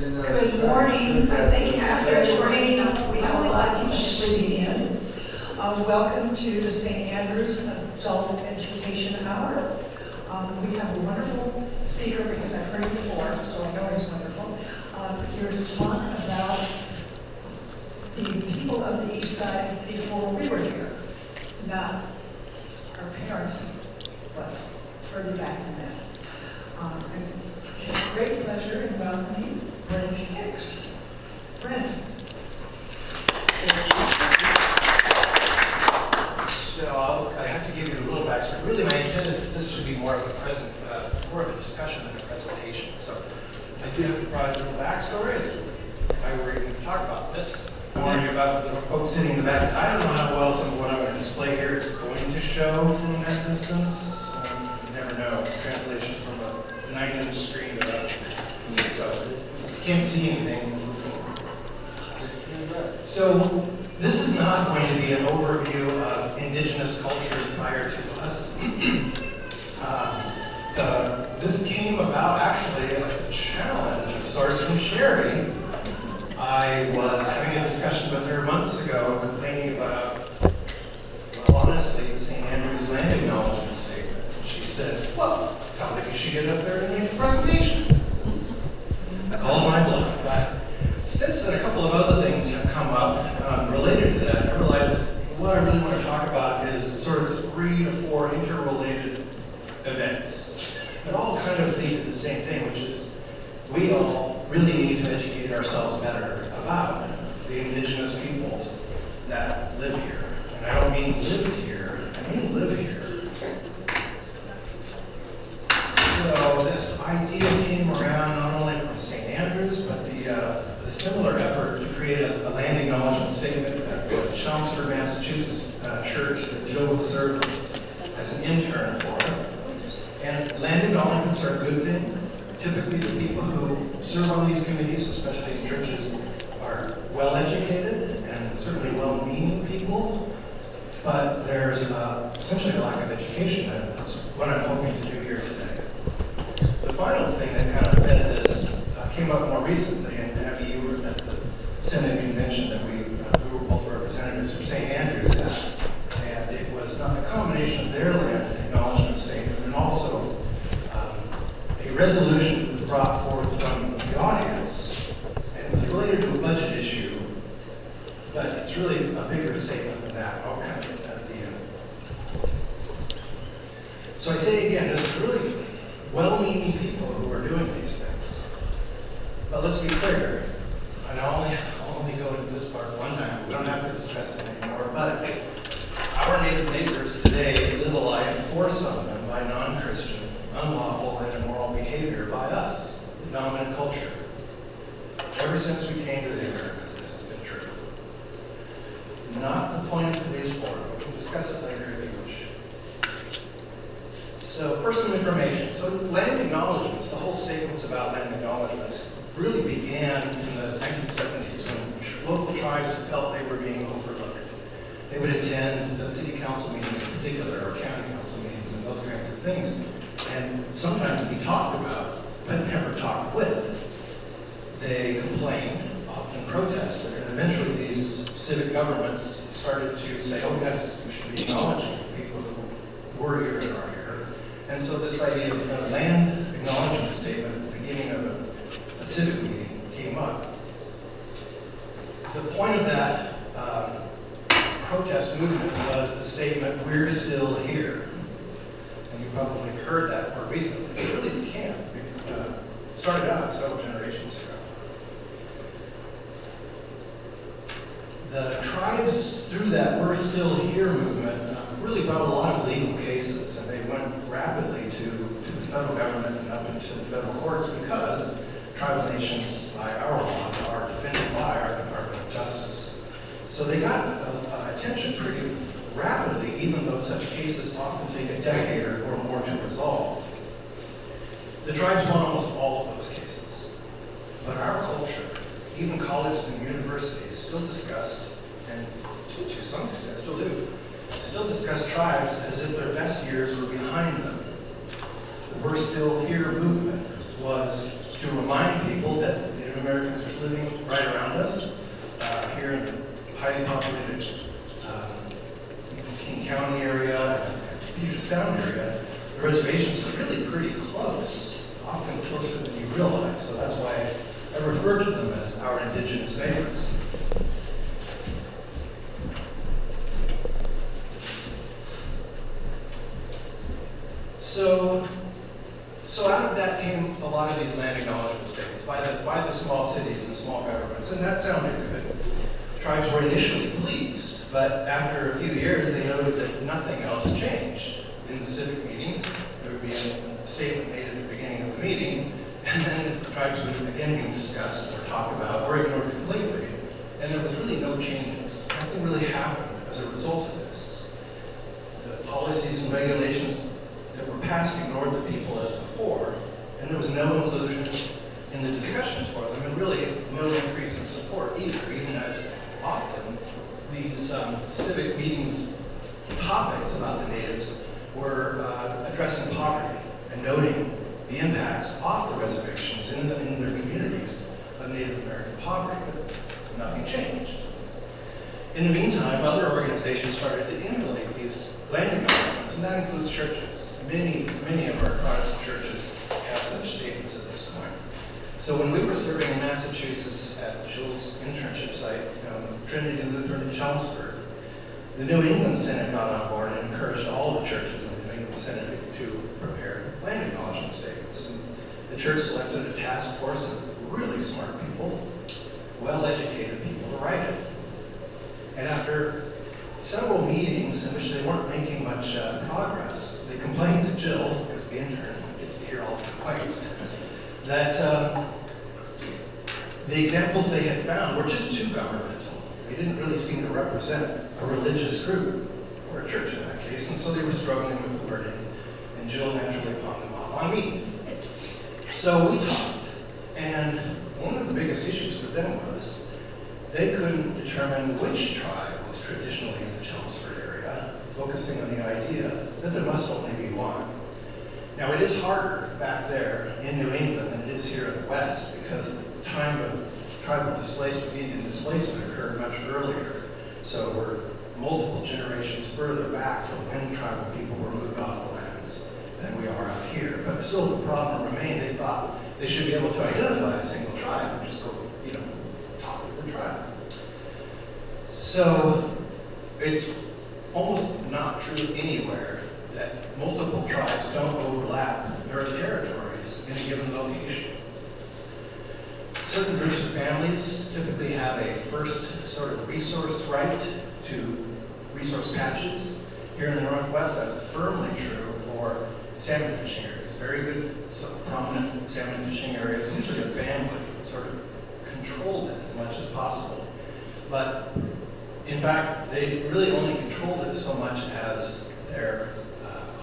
Good morning. Thank you after it's raining. We have a lot of people sleeping in. Welcome to the St. Andrews Adult Education Hour. We have a wonderful speaker because I've heard him before, so I know he's wonderful. Here to talk about the people of the East Side before we were here, not our parents, but further back than that. It's a great pleasure in welcoming Brent Hicks. Brent. So I have to give you a little backstory. Really, my intent is that this should be more of a discussion than a presentation. So I do have to provide a little backstory as to why we're even talk about this. I warn you about the folks sitting in the back. I don't know how well some of what I'm going to display here is going to show from that distance. You never know. Translation from a 9-inch screen to that. So you can't see anything. So this is not going to be an overview of indigenous cultures prior to us. This came about actually as a challenge of sorts from Sherry. I was having a discussion with her months ago complaining about, well, honestly, the St. Andrews land acknowledgement statement. She said, well, it sounds like you should get up there and make a presentation. I called my bluff. But since then, a couple of other things have come up related to that. I realized what I really want to talk about is sort of 3 to 4 interrelated events that all kind of lead to the same thing, which is we all really need to educate ourselves better about the indigenous peoples that live here. And I don't mean live here, I mean live here. So this idea came around not only from St. Andrews, but the similar effort to create a land acknowledgement statement at the Chelmsford, Massachusetts church that Jill served as an intern for. And land acknowledgements are a good thing. Typically the people who serve on these committees, especially in churches, are well-educated and certainly well-meaning people, but there's essentially a lack of education, and that's what I'm hoping to do here today. The final thing that kind of fed this came up more recently, and Abby, you were at the Senate convention that we were both representatives from St. Andrews at, and it was a combination of their land acknowledgement statement and also a resolution that was brought forth from the audience, and it was related to a budget issue, but it's really a bigger statement than that. I'll kind of get that at the end. So I say again, this is really well-meaning people who are doing these things. But let's be clear, and I'll only go into this part one time. We don't have to discuss it anymore, but our native neighbors today live a life forced on them by non-Christian, unlawful, and immoral behavior by us, the dominant culture. Ever since we came to the Americas, it has been true. Not the point of today's forum. We can discuss it later if you wish. So first, some information. So land acknowledgements, the whole statements about land acknowledgements really began in the 1970s when local tribes felt they were being overlooked. They would attend the city council meetings in particular, or county council meetings, and those kinds of things, and sometimes be talked about, but never talked with. They complained, often protested, and eventually these civic governments started to say, oh yes, we should be acknowledging people who were here and are here. And so this idea of a land acknowledgement statement at the beginning of a civic meeting came up. The point of that protest movement was the statement, we're still here. And you probably have heard that more recently. It really began. It started out several generations ago. The tribes, through that we're still here movement, really brought a lot of legal cases, and they went rapidly to the federal government and up into the federal courts because tribal nations, by our laws, are defended by our Department of Justice. So they got attention pretty rapidly, even though such cases often take a decade or more to resolve. The tribes won almost all of those cases. But our culture, even colleges and universities, still discussed, and to some extent still do, still discuss tribes as if their best years were behind them. The We're Still Here movement was to remind people that Native Americans are living right around us, here in the highly populated King County area and Puget Sound area. The reservations are really pretty close, often closer than you realize. So that's why I refer to them as our indigenous neighbors. So out of that came a lot of these land acknowledgement statements by the small cities and small governments, and that sounded good. Tribes were initially pleased, but after a few years, they noted that nothing else changed. In the civic meetings, there would be a statement made at the beginning of the meeting, and then the tribes would again be discussed or talked about or ignored completely. And there was really no changes. Nothing really happened as a result of this. The policies and regulations that were passed ignored the people as before, and there was no inclusion in the discussions for them, and really no increase in support either, even as often these civic meetings topics about the natives were addressing poverty and noting the impacts off the reservations in their communities of Native American poverty, but nothing changed. In the meantime, other organizations started to emulate these land acknowledgements, and that includes churches. Many of our Protestant churches have such statements at this point. So when we were serving in Massachusetts at Jill's internship site, Trinity Lutheran in Chelmsford, the New England Synod got on board and encouraged all the churches in the New England Synod to prepare land acknowledgement statements. And the church selected a task force of really smart people, well-educated people to write it. And after several meetings in which they weren't making much progress, they complained to Jill, because the intern gets to hear all the complaints, that the examples they had found were just too governmental. They didn't really seem to represent a religious group, or a church in that case, and so they were struggling with the wording, and Jill naturally pawned them off on me. So we talked, and one of the biggest issues for them was they couldn't determine which tribe was traditionally in the Chelmsford area, focusing on the idea that there must only be one. Now, it is harder back there in New England than it is here in the West, because the time of tribal displacement, Indian displacement, occurred much earlier. So we're multiple generations further back from when tribal people were moved off the lands than we are out here. But still, the problem remained. They thought they should be able to identify a single tribe and just go, talk with the tribe. So it's almost not true anywhere that multiple tribes don't overlap their territories in a given location. Certain groups of families typically have a first sort of resource right to resource patches. Here in the Northwest, that's firmly true for salmon fishing areas. Very good, prominent salmon fishing areas. Usually a family sort of controlled it as much as possible. But in fact, they really only controlled it so much as their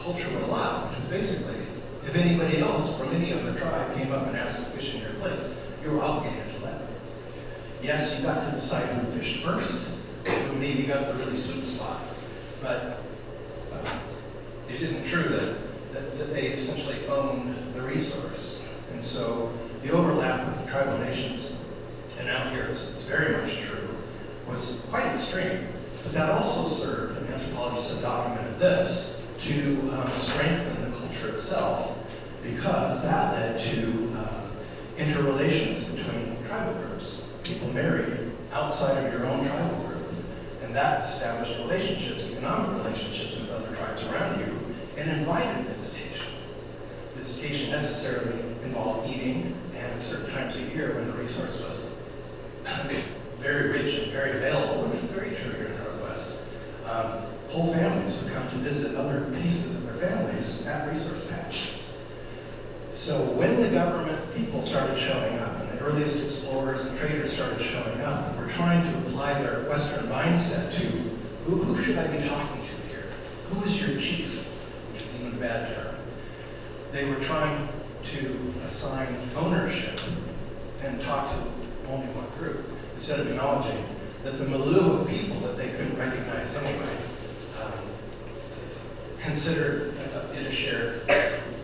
culture would allow, which is basically, if anybody else from any other tribe came up and asked to fish in your place, you were obligated to let them. Yes, you got to decide who fished first, who maybe got the really sweet spot, but it isn't true that they essentially owned the resource. And so the overlap with tribal nations, and out here it's very much true, was quite extreme. But that also served, and anthropologists have documented this, to strengthen the culture itself, because that led to interrelations between tribal groups. People married outside of your own tribal group, and that established relationships, economic relationships with other tribes around you, and invited visitation. Visitation necessarily involved eating, and at certain times of year when the resource was very rich and very available, which is very true here in the Northwest, whole families would come to visit other pieces of their families at resource patches. So when the government people started showing up, and the earliest explorers and traders started showing up, and were trying to apply their Western mindset to who should I be talking to here? Who is your chief? Which is even a bad term. They were trying to assign ownership and talk to only one group, instead of acknowledging that the milieu of people that they couldn't recognize anyway considered it a shared,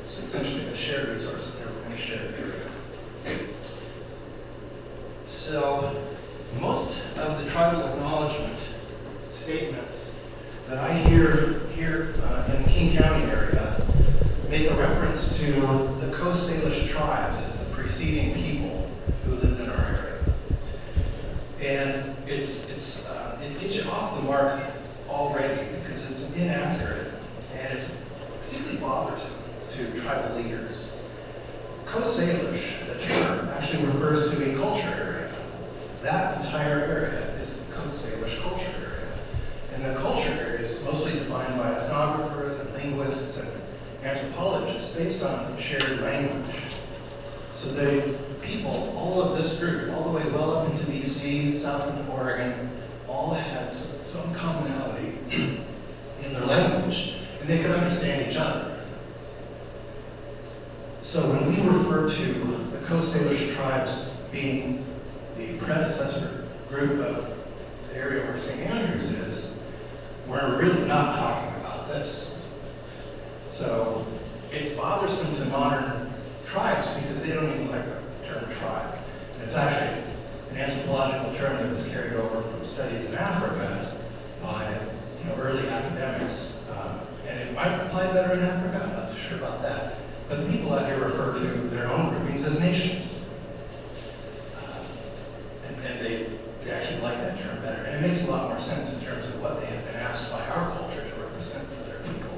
essentially a shared resource that they were in a shared area. So most of the tribal acknowledgement statements that I hear here in the King County area make a reference to the Coast Salish tribes as the preceding people who lived in our area. And it gets you off the mark already because it's inaccurate and it's particularly bothersome to tribal leaders. Coast Salish, the term, actually refers to a culture area. That entire area is the Coast Salish culture area. And the culture area is mostly defined by ethnographers and linguists and anthropologists based on shared language. So the people, all of this group, all the way well up into BC, southern Oregon, all had some commonality in their language, and they could understand each other. So when we refer to the Coast Salish tribes being the predecessor group of the area where St. Andrews is, we're really not talking about this. So it's bothersome to modern tribes because they don't even like the term tribe. And it's actually an anthropological term that was carried over from studies in Africa by early academics. And it might apply better in Africa, I'm not so sure about that. But the people out here refer to their own groupings as nations. And they actually like that term better. And it makes a lot more sense in terms of what they have been asked by our culture to represent for their people.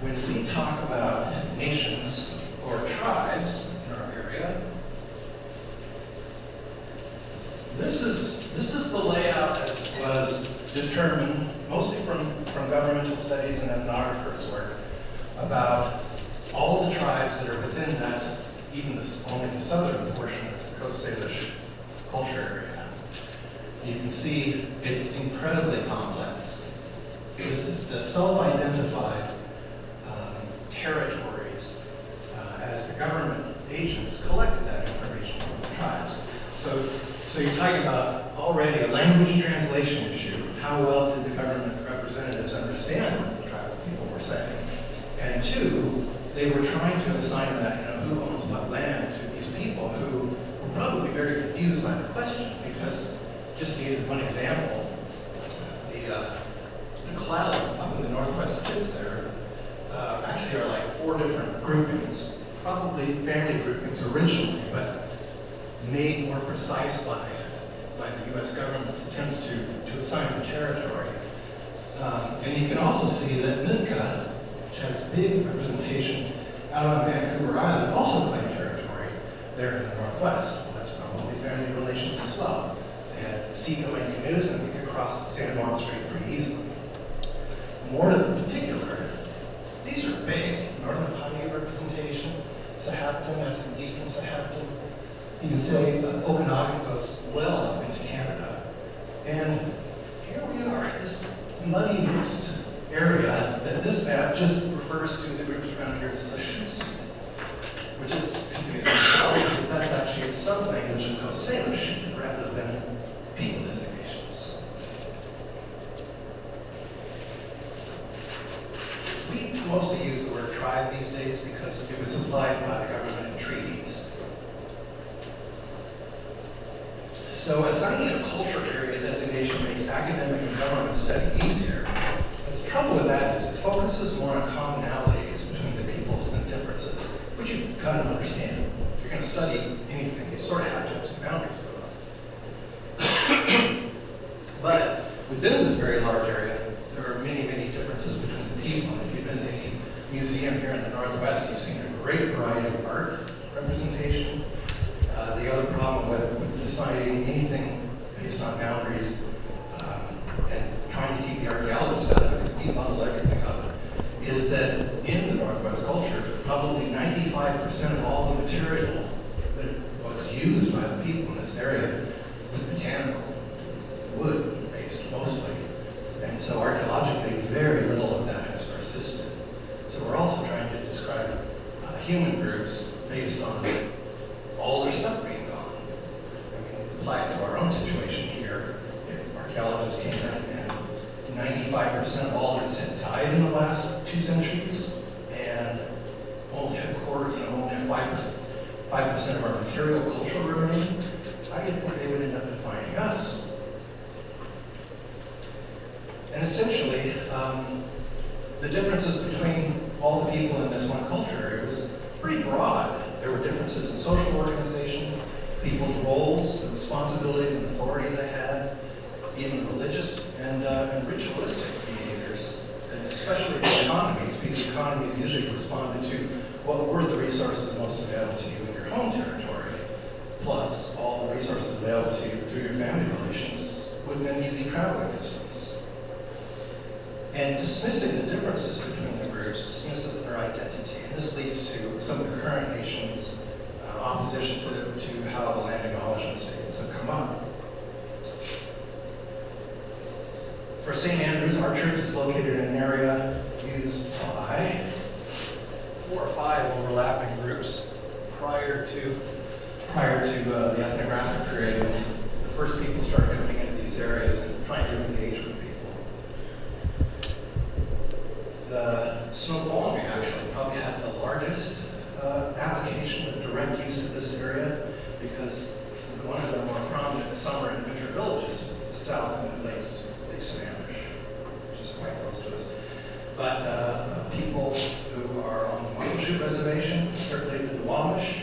When we talk about nations or tribes in our area, this is the layout as was determined mostly from governmental studies and ethnographers' work about all the tribes that are within that, even only the southern portion of the Coast Salish culture area. You can see it's incredibly complex. This is the self-identified territories as the government agents collected that information from the tribes. So you're talking about already a language translation issue. How well did the government representatives understand what the tribal people were saying? And two, they were trying to assign that, who owns what land to these people who were probably very confused by the question because, just to use one example, the cloud up in the northwest tip there actually are like 4 different groupings, probably family groupings originally, but made more precise by the U.S. government's attempts to assign the territory. And you can also see that Nootka, which has big representation out on Vancouver Island, also claimed territory there in the northwest. Well, that's probably family relations as well. They had seagoing canoes and they could cross the San Juan Strait pretty easily. More in particular, these are big. Northern Paiute representation, Sahaapton, that's the eastern Sahaapton. You can say Okanagan goes well up into Canada. And here we are in this muddy mixed area that this map just refers to the groups around here as the Shoots, which is confusing as well because that's actually a sub-language of Coast Salish rather than people designations. We mostly use the word tribe these days because it was applied by the government in treaties. So assigning a culture area designation makes academic and government study easier. But the trouble with that is it focuses more on commonalities between the peoples than differences, which you've got to understand. If you're going to study anything, you sort of have to have some boundaries put on. But within this very large area, there are many, many differences between the people. If you've been to any museum here in the Northwest, you've seen a great variety of art representation. The other problem with deciding anything based on boundaries and trying to keep the archaeologists out of it, because we bundle everything up, is that in the Northwest culture, probably 95% of all the material that was used by the people in this area was botanical, wood-based mostly. And so archaeologically, very little of that has persisted. So we're also trying to describe human groups based on all their stuff being gone. I mean, apply it to our own situation here. If archaeologists came in and 95% of all of us had died in the last 2 centuries, and only a quarter, 5% of our material cultural remain, how do you think they would end up defining us? And essentially, the differences between all the people in this one culture area was pretty broad. There were differences in social organization, people's roles, the responsibilities and authority they had, even religious and ritualistic behaviors, and especially the economies, because economies usually responded to what were the resources most available to you in your home territory, plus all the resources available to you through your family relations within easy traveling distance. And dismissing the differences between the groups dismisses their identity, and this leads to some of the current nations' opposition to how the land acknowledgement statements have come up. For St. Andrews, our church is located in an area used by 4 or 5 overlapping groups prior to the ethnographic period, when the first people started coming into these areas and trying to engage with people. The Snoqualmie actually probably had the largest application of direct use of this area, because one of the more prominent summer and winter villages was the south end of Lake Sammamish, which is quite close to us. But people who are on the Muckleshoot Reservation, certainly the Duwamish,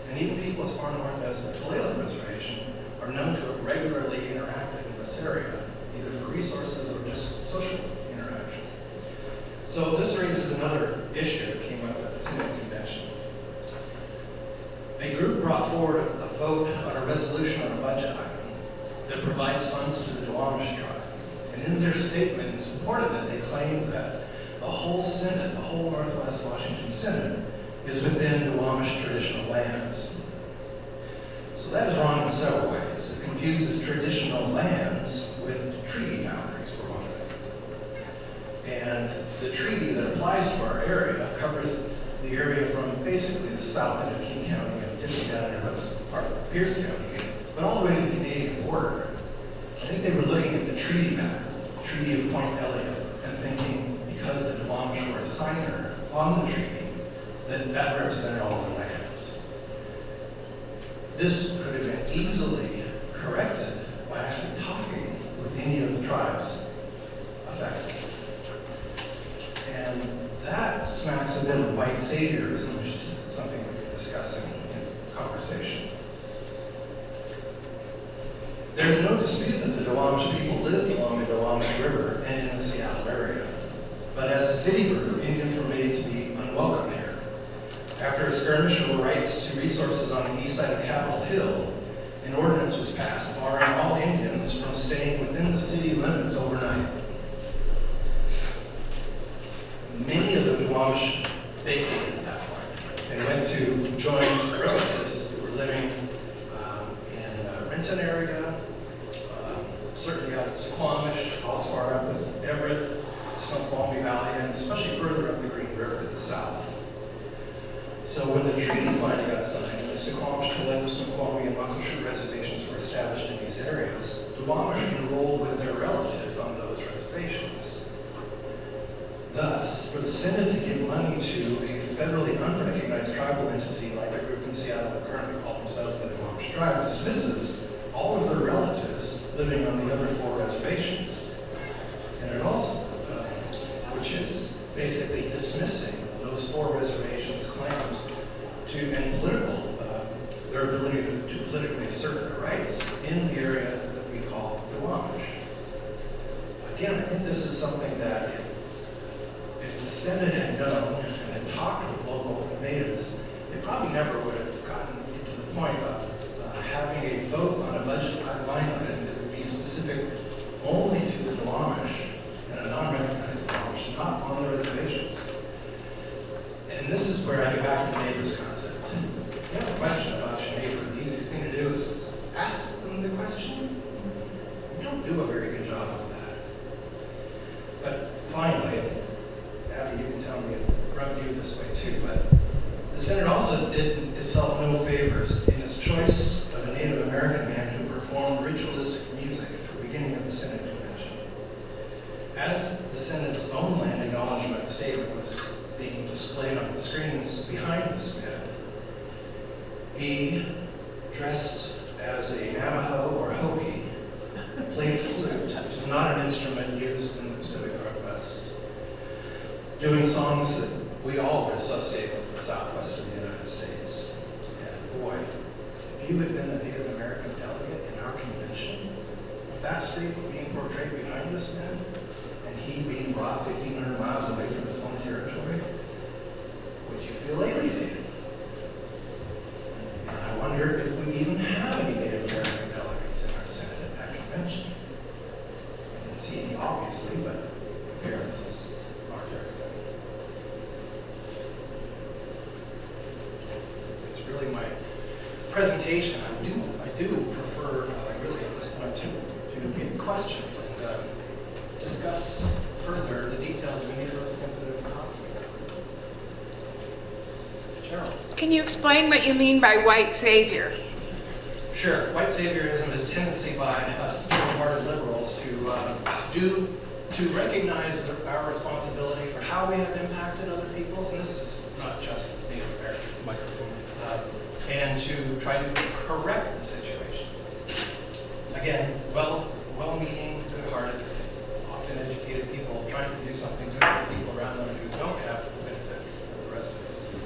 and even people as far north as the Tulalip Reservation are known to have regularly interacted in this area, either for resources or just social interaction. So this raises another issue that came up at the Synod Convention. A group brought forward a vote on a resolution on a budget item that provides funds to the Duwamish tribe. And in their statement in support of it, they claimed that the whole Synod, the whole Northwest Washington Synod, is within Duwamish traditional lands. So that is wrong in several ways. It confuses traditional lands with treaty boundaries, for one thing. And the treaty that applies to our area covers the area from basically the south end of King County and dipping down into what's part of Pierce County, but all the way to the Canadian border. I think they were looking at the treaty map, Treaty of Point Elliott, and thinking because the Duwamish were a signer on the treaty, that represented all the lands. This could have been easily corrected by actually talking with any of the tribes affected. And that smacks a bit of white saviorism, which is something we've been discussing in conversation. There's no dispute that the Duwamish people lived along the Duwamish River and in the Seattle area. But as the city grew, Indians were made to be unwelcome here. After a skirmish over rights to resources on the east side of Capitol Hill, an ordinance was passed barring all Indians from staying within the city limits overnight. Many of the Duwamish vacated at that point. They went to join relatives who were living in Renton area, certainly out in Suquamish, as far up as Everett, Snoqualmie Valley, and especially further up the Green River to the south. So when the treaty finally got signed, and the Suquamish, Tulalip, Snoqualmie, and Muckleshoot reservations were established in these areas, Duwamish enrolled with their relatives on those reservations. Thus, for the Synod to give money to a federally unrecognized tribal entity like a group in Seattle that currently call themselves the Duwamish tribe dismisses all of their relatives living on the other 4 reservations. And it also, which is basically dismissing those 4 reservations' claims to, and their ability to politically assert their rights in the area that we call Duwamish. Again, I think this is something that if the Synod had known and had talked with local natives, they probably never would have gotten to the point of having a vote on a budget line item that would be specific only to the Duwamish and a non-recognized Duwamish, not on the reservations. And this is where I get back to the neighbors concept. If you have a question about your neighbor, the easiest thing to do is ask them the question. We don't do a very good job of that. But finally, Abby, you can tell me if Brent viewed this way too, but the Synod also did itself no favors in its choice of a Native American man who performed ritualistic music at the beginning of the Synod Convention. As the Synod's own land acknowledgement statement was being displayed on the screens behind this man, He, dressed as a Navajo or Hopi, played flute, which is not an instrument used in the Pacific Northwest, doing songs that we all would associate with the Southwest of the United States. And boy, if you had been a Native American delegate in our convention, with that statement being portrayed behind this man, and he being brought 1,500 miles away from his own territory, would you feel alienated? And I wonder if we even have any Native American delegates in our Senate at that convention. I didn't see any, obviously, but appearances aren't everything. It's really my presentation. I do prefer, really at this point, to get questions and discuss further the details of any of those things that have been talked about. Cheryl. Can you explain what you mean by white savior? Sure. White saviorism is a tendency by us smart liberals to recognize our responsibility for how we have impacted other peoples, and this is not just Native Americans, and to try to correct the situation. Again, well-meaning, good-hearted, often educated people trying to do something good for people around them who don't have the benefits that the rest of us do.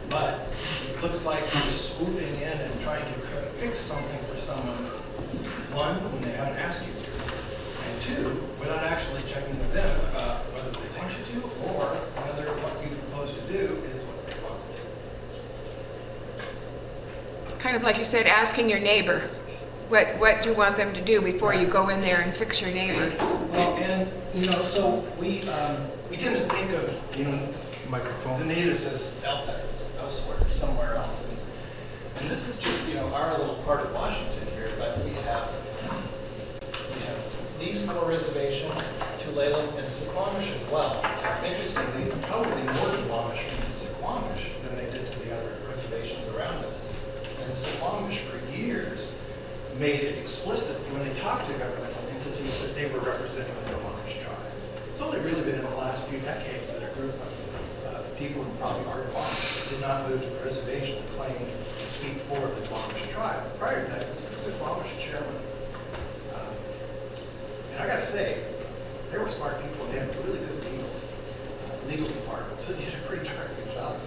But it looks like you're swooping in and trying to fix something for someone, one, when they haven't asked you to, and two, without actually checking with them about whether they want you to or whether what you propose to do is what they want to do. Kind of like you said, asking your neighbor what do you want them to do before you go in there and fix your neighbor. Well, and so we tend to think of the natives as out there, elsewhere, somewhere else, and this is just our little part of Washington here. But we have these 4 reservations, Tulalip and Suquamish as well. Interestingly, probably more Duwamish went to Suquamish than they did to the other reservations around us. And Suquamish for years made it explicit when they talked to governmental entities that they were representing the Duwamish tribe. It's only really been in the last few decades that a group of people who probably are Duwamish did not move to the reservation and claim to speak for the Duwamish tribe. Prior to that, it was the Suquamish chairman. And I gotta say, they were smart people. They had a really good legal department, so they did a pretty darn good job.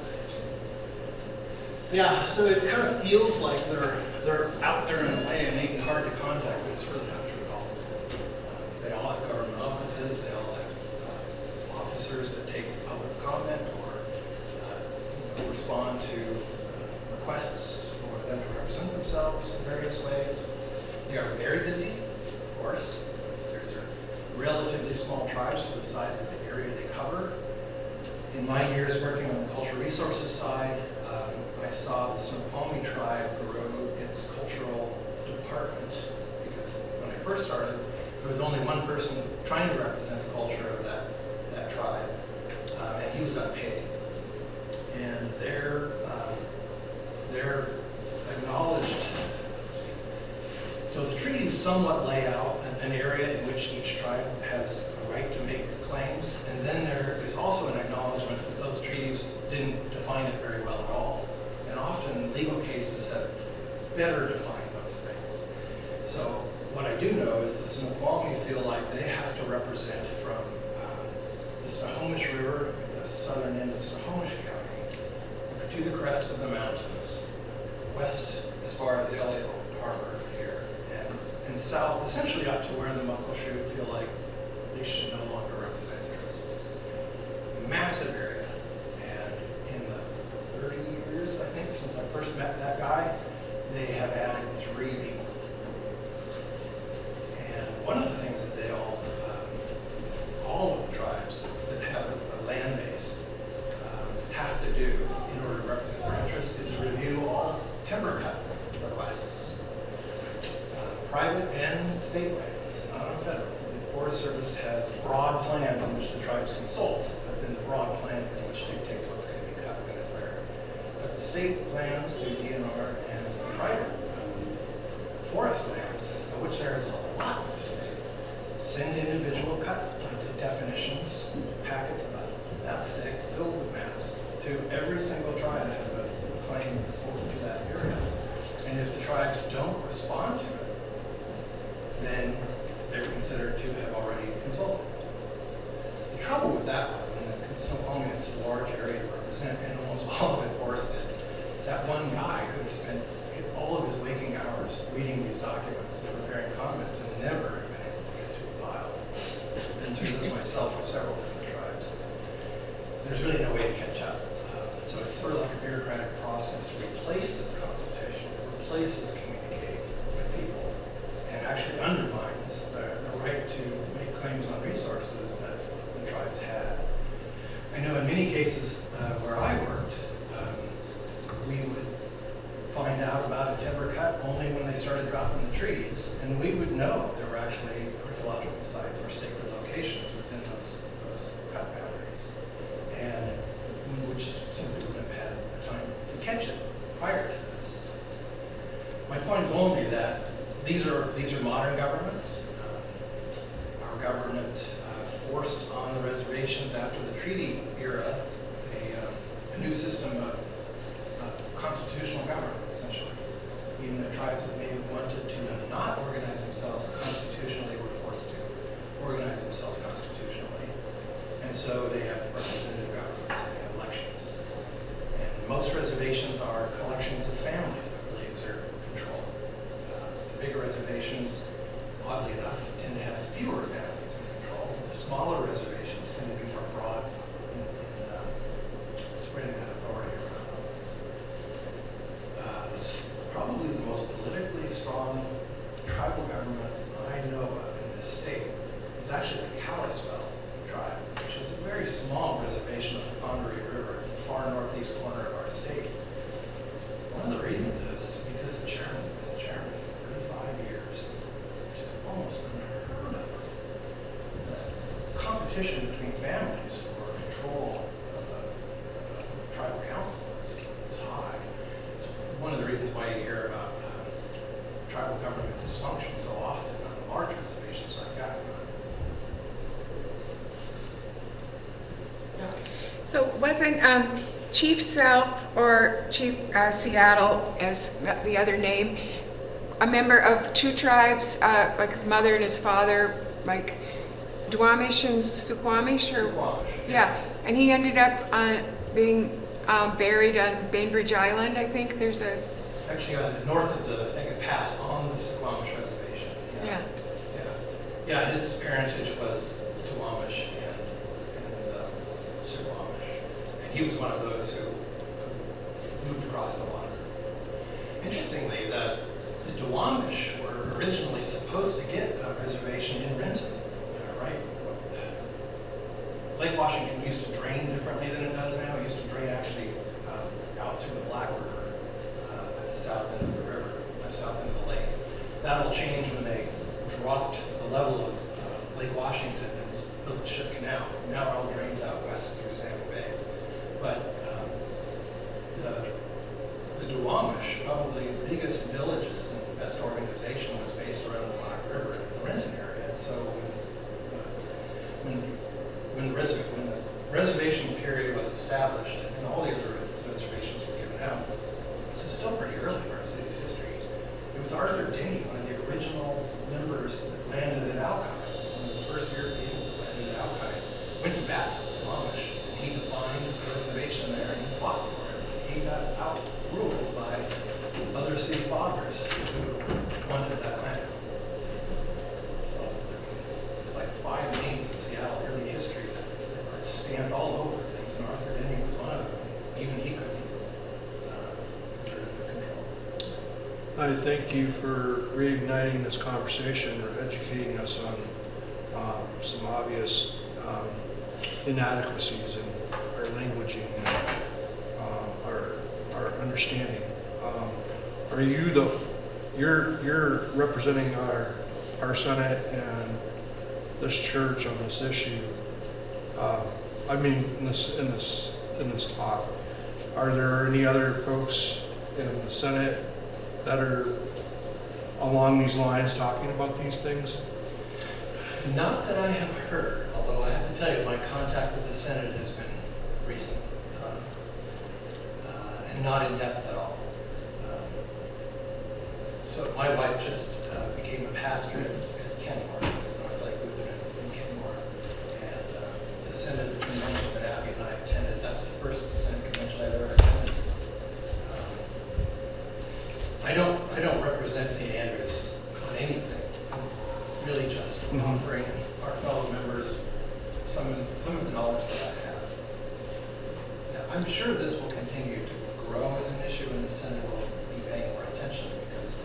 Yeah, so it kind of feels like they're out there in a way and making hard to contact, but it's really not true at all. They all have government offices. They all have officers that take public comment or respond to requests for them to represent themselves in various ways. They are very busy, of course. These are relatively small tribes for the size of the area they cover. In my years working on the cultural resources side, I saw the Snoqualmie tribe grow its cultural department because when I first started, there was only one person trying to represent the culture of that tribe, and he was unpaid. And they're acknowledged. So the treaties somewhat lay out an area in which each tribe has a right to make claims, and then there is also an acknowledgement that those treaties didn't define it very well at all. And often legal cases have better defined those things. So what I do know is the Snoqualmie feel like they have to represent from the Snohomish River at the southern end of Snohomish County to the crest of the mountains, west as far as LA Harbor here, and south essentially up to where the Muckleshoot feel like they should no longer represent interests. Massive area, and in the 30 years, I think, since I first met that guy, they have added 3 people. And one of the things that they all of the tribes that have a land base have to do in order to represent their interests is review all timber cut requests. Private and state lands, not on federal. The Forest Service has broad plans in which the tribes consult, but then the broad plan which dictates what's going to be cut when and where. But the state lands through DNR and the private forest lands, of which there is a lot in this state, send individual cut definitions, packets about that thick, filled with maps, to every single tribe that has a claim to that area. And if the tribes don't respond to it, then they're considered to have already consulted. The trouble with that was when Snoqualmie, it's a large area to represent, and almost all of it forested, that one guy could have spent all of his waking hours reading these documents and preparing comments and never been able to get through the file. I've been through this myself with several different tribes. There's really no way to catch up. So it's sort of like a bureaucratic process. Replaces consultation, replaces communicating with people, and actually undermines the right to make claims on resources that the tribes had. I know in many cases where I worked, we would find out about a timber cut only when they started dropping the trees, and we would know there were actually archaeological sites or sacred locations within those cut boundaries, and we just simply wouldn't have had the time to catch it prior to this. My point is only that these are modern governments. Our government forced on the reservations after the treaty era a new system of constitutional government, essentially. Even the tribes that may have wanted to not organize themselves constitutionally were forced to organize themselves constitutionally. And so they have representative governments, they have elections. And most reservations are collections of families that really exert control. The bigger reservations, oddly enough, tend to have fewer families in control. The smaller reservations tend to be more broad in spreading that authority around. Probably the most politically strong tribal government I know of in this state is actually the Kalispel tribe, which is a very small reservation on the Congaree River, far northeast corner of our state. One of the reasons is because the chairman's been the chairman for 35 years, which is almost unheard of. The competition between families for control of a tribal council is high. It's one of the reasons why you hear about tribal government dysfunction so often on large reservations like that. Yeah. So wasn't Chief Self or Chief Seattle, as the other name, a member of two tribes, like his mother and his father, like Duwamish and Suquamish? Or, Suquamish. Yeah, and he ended up being buried on Bainbridge Island, I think. There's a... Actually, north of the Egget Pass on the Suquamish Reservation. Yeah. Yeah, his parentage was Duwamish and Suquamish. And he was one of those who moved across the water. Interestingly, the Duwamish were originally supposed to get a reservation in Renton, right? Lake Washington used to drain differently than it does now. It used to drain actually out through the Black River at the south end of the river, south end of the lake. That'll change when they dropped the level of Lake Washington and built the Ship Canal. Now it all drains out west through San Bay. But the Duwamish, probably the biggest villages and the best organization, was based around the Black River in the Renton area. And so when the reservation period was established and all the other reservations were given out, this is still pretty early in our city's history. It was Arthur Denny, one of the original members that landed at Alki, one of the first Europeans that landed at Alki, went to bat for the Duwamish, and he defined the reservation there and he fought for it. He got outruled by other city fathers who wanted that land. So there's like 5 names in Seattle early history that stand all over things, and Arthur Denny was one of them. Even he couldn't exert his control. I thank you for reigniting this conversation or educating us on some obvious inadequacies in our languaging and our understanding. Are you you're representing our Senate and this church on this issue? I mean, in this talk, are there any other folks in the Senate that are along these lines talking about these things? Not that I have heard, although I have to tell you, my contact with the Senate has been recent and not in depth at all. So my wife just became a pastor in Kenmore, North Lake Lutheran in Kenmore. And the Synod convention that Abby and I attended, that's the first Synod convention I've ever attended. I don't represent St. Andrews on anything. I'm really just offering our fellow members some of the knowledge that I have. Yeah, I'm sure this will continue to grow as an issue, and the Synod will be paying more attention because,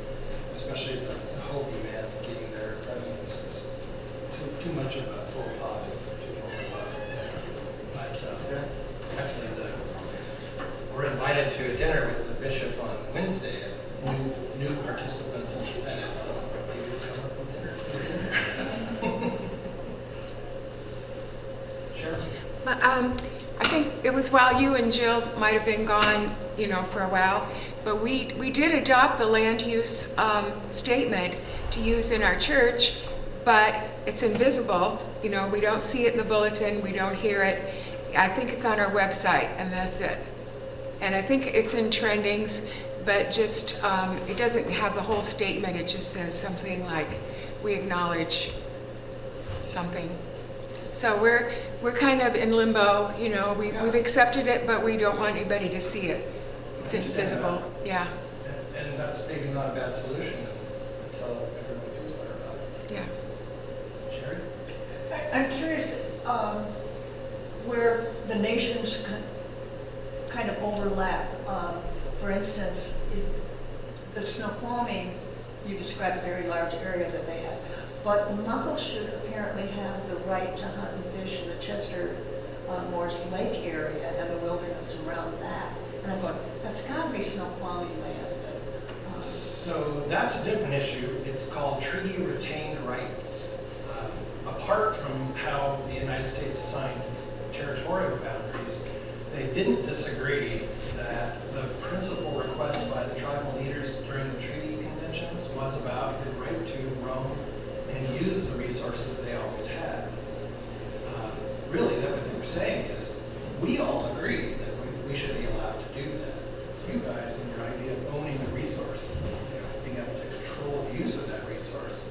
especially the Hope event being there present, is too much of a faux pas to overlook. But actually, we're invited to a dinner with the bishop on Wednesday as new participants in the Synod, so maybe we'll come up with dinner. Sure. I think it was while you and Jill might have been gone, for a while, but we did adopt the land use statement to use in our church, but it's invisible. We don't see it in the bulletin, we don't hear it. I think it's on our website, and that's it. And I think it's in trendings, but just it doesn't have the whole statement. It just says something like, we acknowledge something. So we're kind of in limbo, we've accepted it, but we don't want anybody to see it. It's invisible, yeah. And that's maybe not a bad solution until everyone feels better about it. Yeah. Sherry? I'm curious where the nations kind of overlap. For instance, the Snoqualmie, you described a very large area that they have, but the Muggles should apparently have the right to hunt and fish in the Chester Morse Lake area and the wilderness around that. And I'm going, that's got to be Snoqualmie land. So that's a different issue. It's called treaty retained rights. Apart from how the United States assigned territorial boundaries, they didn't disagree that the principal request by the tribal leaders during the treaty conventions was about the right to roam and use the resources they always had. Really, what they were saying is, we all agree that we should be allowed to do that. So you guys, in your idea of owning the resource, being able to control the use of that resource,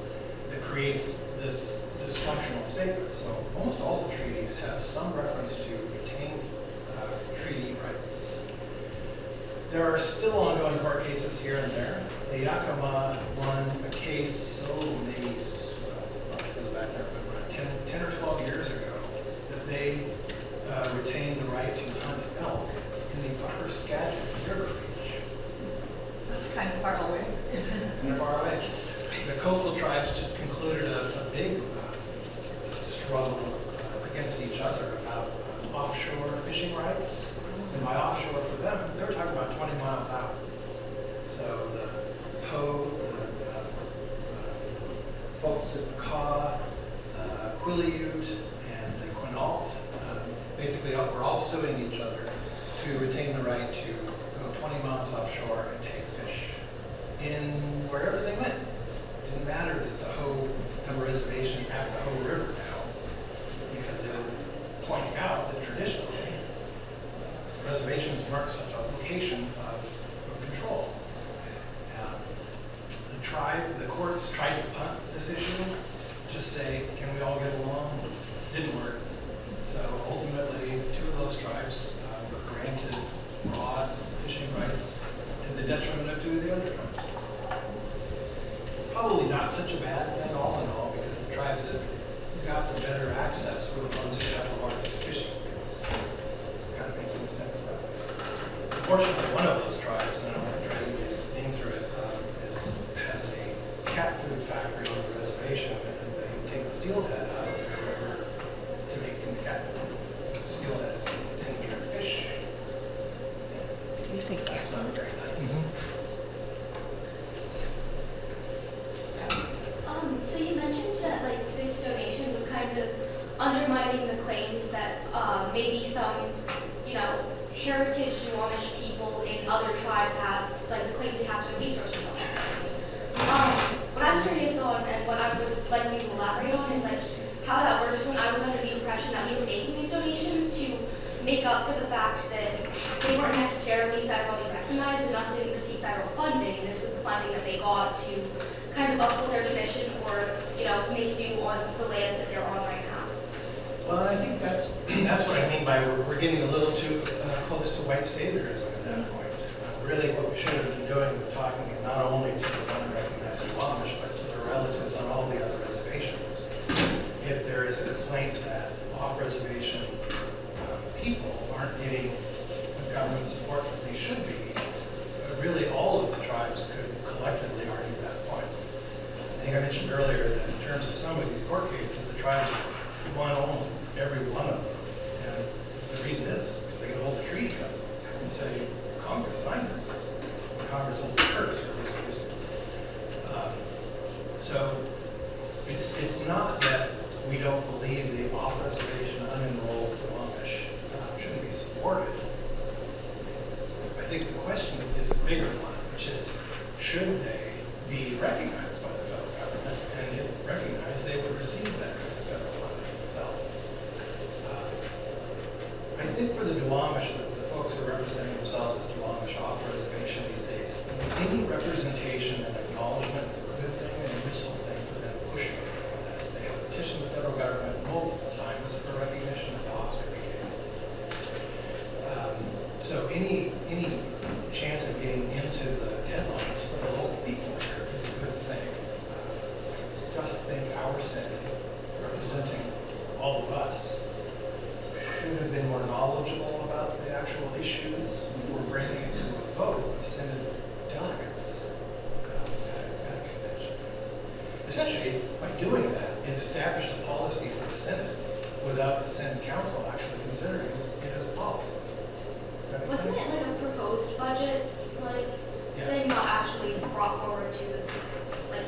that creates this dysfunctional statement. So almost all the treaties have some reference to retained treaty rights. There are still ongoing court cases here and there. The Yakima won a case, maybe, I'll further back there, but 10 or 12 years ago, that they retained the right to hunt elk in the upper Skagit River Reach. That's kind of far away. Kind of far away. The coastal tribes just concluded a big struggle against each other about offshore fishing rights. And by offshore for them, they were talking about 20 miles out. So the Poe, the folks at Caw, the Quileute, and the Quinault, basically we're all suing each other to retain the right to go 20 miles offshore and take fish in wherever they went. It didn't matter that the Hoh have a reservation at the Hoh River now, because they were pointing out that traditionally reservations weren't such a location of control. The courts tried to punt this issue, just say, can we all get along? Didn't work. So ultimately, 2 of those tribes were granted broad fishing rights to the detriment of 2 of the other tribes. Probably not such a bad thing all in all, because the tribes that got the better access were the ones who had the largest fishing fleets. Kind of makes some sense that way. Unfortunately, one of those tribes, and I don't want to drag this thing through it, has a cat food factory on the reservation, and they take steelhead out of their river to make cat food. Steelhead is an endangered fish. Can you say That's not very nice. So you mentioned that this donation was kind of undermining the claims that maybe some, heritage Duwamish people in other tribes have, the claims they have to resources on this land. What I'm curious on, and what I would like you to elaborate on, is how that works when I was under the impression that we were making these donations to make up for the fact that they weren't necessarily federally recognized and thus didn't receive federal funding, and this was the funding that they got to kind of uphold their tradition or, make do on the lands that they're on right now. Well, I think that's what I mean by we're getting a little too close to white saviorism at that point. Really, what we should have been doing was talking not only to the unrecognized Duwamish, but to their relatives on all the other reservations. If there is a complaint that off-reservation people aren't getting the government support that they should be, really all of the tribes could collectively argue that point. I think I mentioned earlier that in terms of some of these court cases, the tribes won almost every one of them. And the reason is because they can hold the treaty up and say, Congress signed this. And Congress holds the purse, or at least we used to. So it's not that we don't believe the off-reservation unenrolled Duwamish shouldn't be supported. I think the question is a bigger one, which is, should they be recognized by the federal government? And if recognized, they would receive that kind of federal funding itself. I think for the Duwamish, the folks who are representing themselves as Duwamish off-reservation these days, any representation and acknowledgement is a good thing and a useful thing for them pushing on this. They have petitioned the federal government multiple times for recognition of the Oscar case. So any chance of getting into the headlines for the local people here is a good thing. Just think our Senate, representing all of us, should have been more knowledgeable about the actual issues before bringing it to a vote of Senate delegates at a convention. Essentially, by doing that, it established a policy for the Senate without the Senate Council actually considering it as a policy. Does that make Wasn't sense? it like a proposed budget, thing, not actually brought forward to,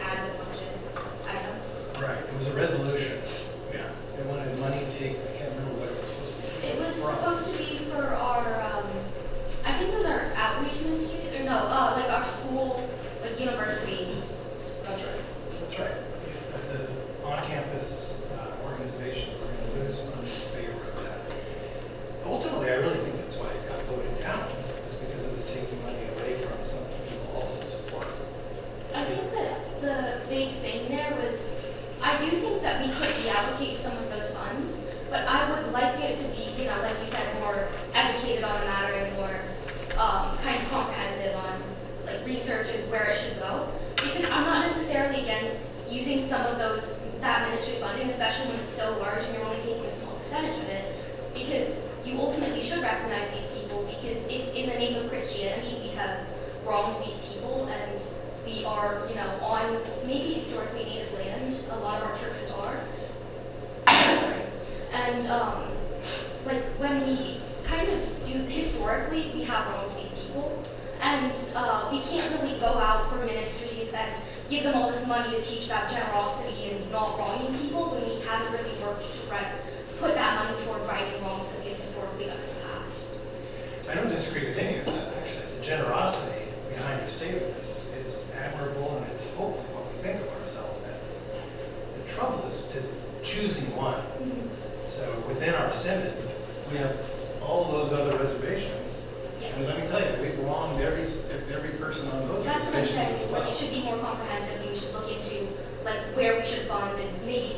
as a budget item? Right, it was a resolution. Yeah. They wanted money to take, I can't remember what it was supposed to be. It was from. supposed to be for our, I think it was our outreach ministry, or no, our school, university. That's right, that's right. The on-campus organization, we're going to lose funds in favor of that. Ultimately, I really think that's why it got voted down, is because it was taking money away from something people also support. I think that the big thing there was, I do think that we could reallocate some of those funds, but I would like it to be, like you said, more educated on the matter and more kind of comprehensive on research and where it should go. Because I'm not necessarily against using some of that ministry funding, especially when it's so large and you're only taking a small percentage of it, because you ultimately should recognize these people, because if in the name of Christianity we have wronged these people and we are, on maybe historically native land, a lot of our churches are. Sorry. And when we kind of do historically, we have wronged these people, and we can't really go out for ministries and give them all this money to teach about generosity and not wronging people when we haven't really worked to put that money toward righting wrongs that we've historically done in the past. I don't disagree with any of that, actually. The generosity behind your statement is admirable, and it's hopefully what we think of ourselves as. The trouble is choosing one. Mm-hmm. So within our Senate, we have all those other reservations. Yeah. And let me tell you, we've wronged every person on those That's what I'm reservations saying. as It's well. it should be more comprehensive, and we should look into where we should fund and maybe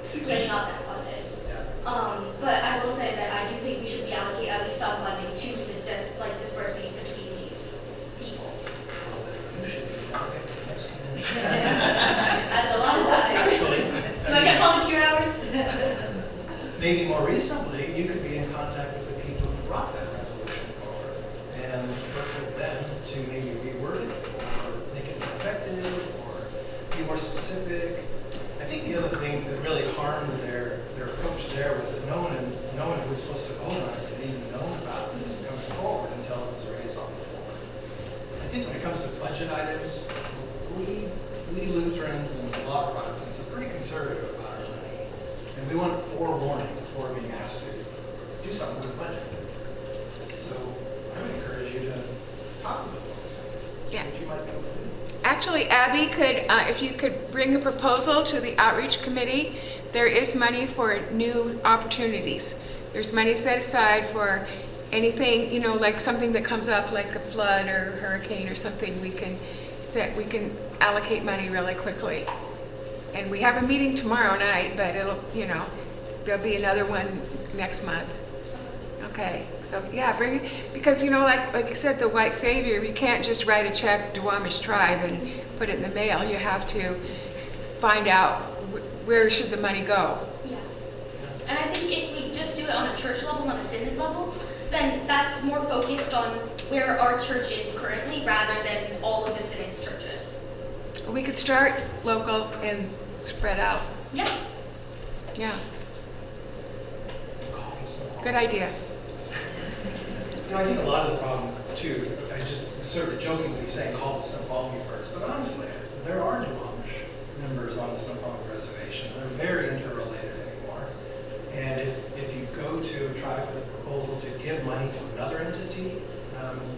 splitting up that funding. Yeah. But I will say that I do think we should reallocate at least some funding to the dispersing between these people. You should be okay, next convention. That's a lot of time. Actually, Do I get volunteer hours? maybe more reasonably, you could be in contact with the people who brought that resolution forward and work with them to maybe reword it or make it more effective or be more specific. I think the other thing that really harmed their approach there was that no one who was supposed to vote on it had even known about this coming forward until it was raised on the floor. I think when it comes to budget items, we Lutherans and a lot of Protestants are pretty conservative about our money. And we want forewarning before being asked to do something with the budget. So I would encourage you to talk to those folks. See Yeah. what you might be able to do. Actually, Abby could, if you could bring a proposal to the outreach committee, there is money for new opportunities. There's money set aside for anything, like something that comes up like a flood or hurricane or something. We can so that we can allocate money really quickly. And we have a meeting tomorrow night, but it'll, there'll be another one next month. Okay, so yeah, bring it, because like you said, the white savior, you can't just write a check to Duwamish tribe and put it in the mail. You have to find out where should the money go. Yeah. And I think if we just do it on a church level, not a synod level, then that's more focused on where our church is currently rather than all of the synod's churches. We could start local and spread out. Yeah. Yeah. Good idea. I think a lot of the problem too, I just sort of jokingly saying call the Snoqualmie first, but honestly, there are Duwamish members on the Snoqualmie Reservation. They're very interrelated anymore. And if you go to a tribe with a proposal to give money to another entity,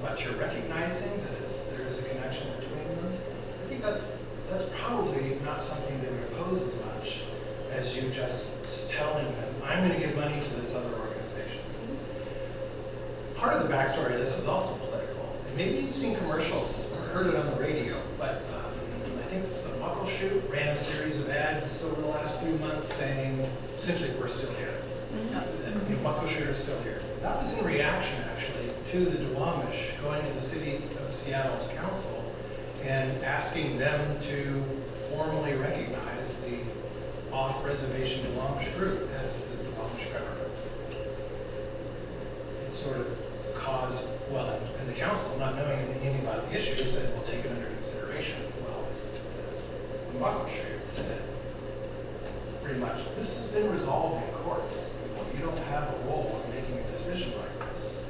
but you're recognizing that there is a connection between them, I think that's probably not something they would oppose as much as you just telling them, I'm going to give money to this other organization. Part of the backstory of this is also political. And maybe you've seen commercials or heard it on the radio, but I think it's the Muckleshoot ran a series of ads over the last few months saying, essentially, we're still here. The Muckleshoot are still here. That was in reaction, actually, to the Duwamish going to the city of Seattle's council and asking them to formally recognize the off-reservation Duwamish group as the Duwamish government. It sort of caused, and the council, not knowing anything about the issue, said, we'll take it under consideration. Well, the Muckleshoot said, pretty much, this has been resolved in courts. You don't have a role in making a decision like this.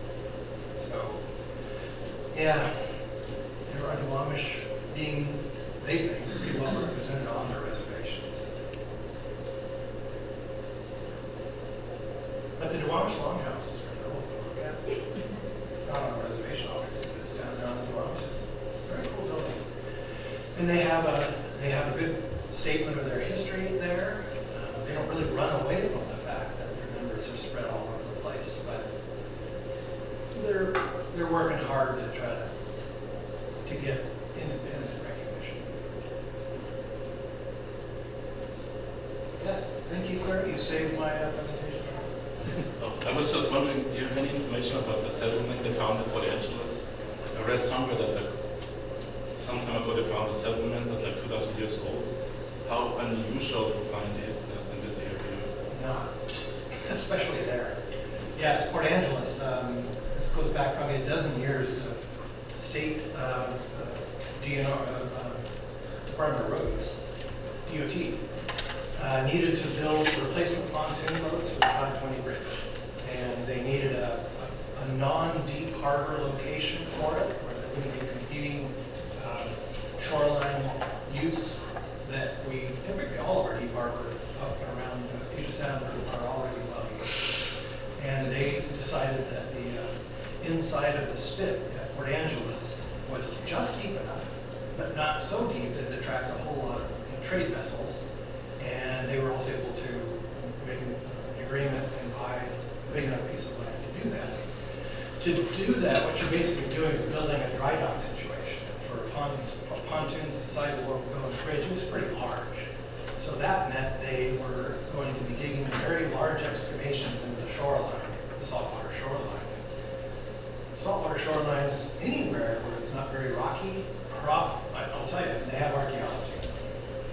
So, yeah, there are Duwamish being, they think, pretty well represented on their reservations. But the Duwamish Longhouse is really cool to look at. Not on the reservation, obviously, but it's down there on the Duwamish. It's a very cool building. And they have a good statement of their history there. They don't really run away from the fact that their members are spread all over the place, but they're working hard to try to get independent recognition. Yes, thank you, sir. You saved my presentation. I was just wondering, do you have any information about the settlement they found at Port Angeles? I read somewhere that some time ago they found a settlement that's like 2,000 years old. How unusual to find is that in this area? Not, especially there. Yes, Port Angeles. This goes back probably a dozen years. State DNR, Department of Roads, DOT, needed to build replacement pontoon boats for the 520 bridge. And they needed a non-deep harbor location for it, where there wouldn't be competing shoreline use that we typically, all of our deep harbors up and around Puget Sound are already well used. And they decided that the inside of the spit at Port Angeles was just deep enough, but not so deep that it attracts a whole lot of trade vessels. And they were also able to make an agreement and buy a big enough piece of land to do that. To do that, what you're basically doing is building a dry dock situation for pontoons the size of what would go in the bridge. It was pretty large. So that meant they were going to be digging very large excavations into the shoreline, the saltwater shoreline. Saltwater shorelines anywhere where it's not very rocky, I'll tell you, they have archaeology.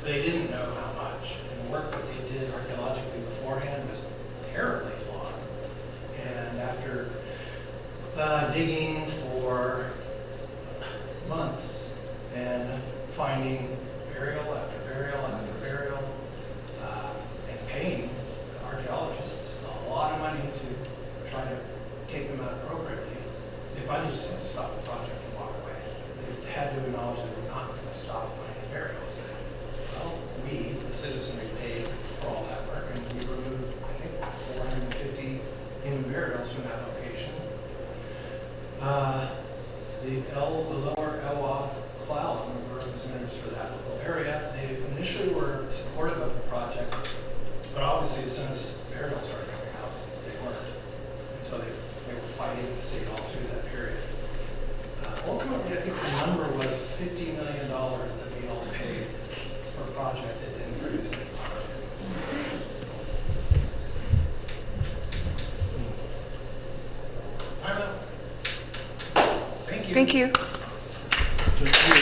They didn't know how much. And the work that they did archaeologically beforehand was terribly flawed. And after digging for months and finding burial after burial after burial, and paying archaeologists a lot of money to try to take them out appropriately, they finally just had to stop the project and walk away. They had to acknowledge they were not going to stop finding burials. Well, we, the citizenry, paid for all that work, and we removed, I think, 450 human burials from that location. The lower Elwha Cloud were representatives for that local area. They initially were supportive of the project, but obviously as soon as burials started coming out, they weren't. And so they were fighting the state all through that period. Ultimately, I think the number was $50 million that we all paid for a project that didn't produce any project. I'm out. Thank you. Thank you. Thank you.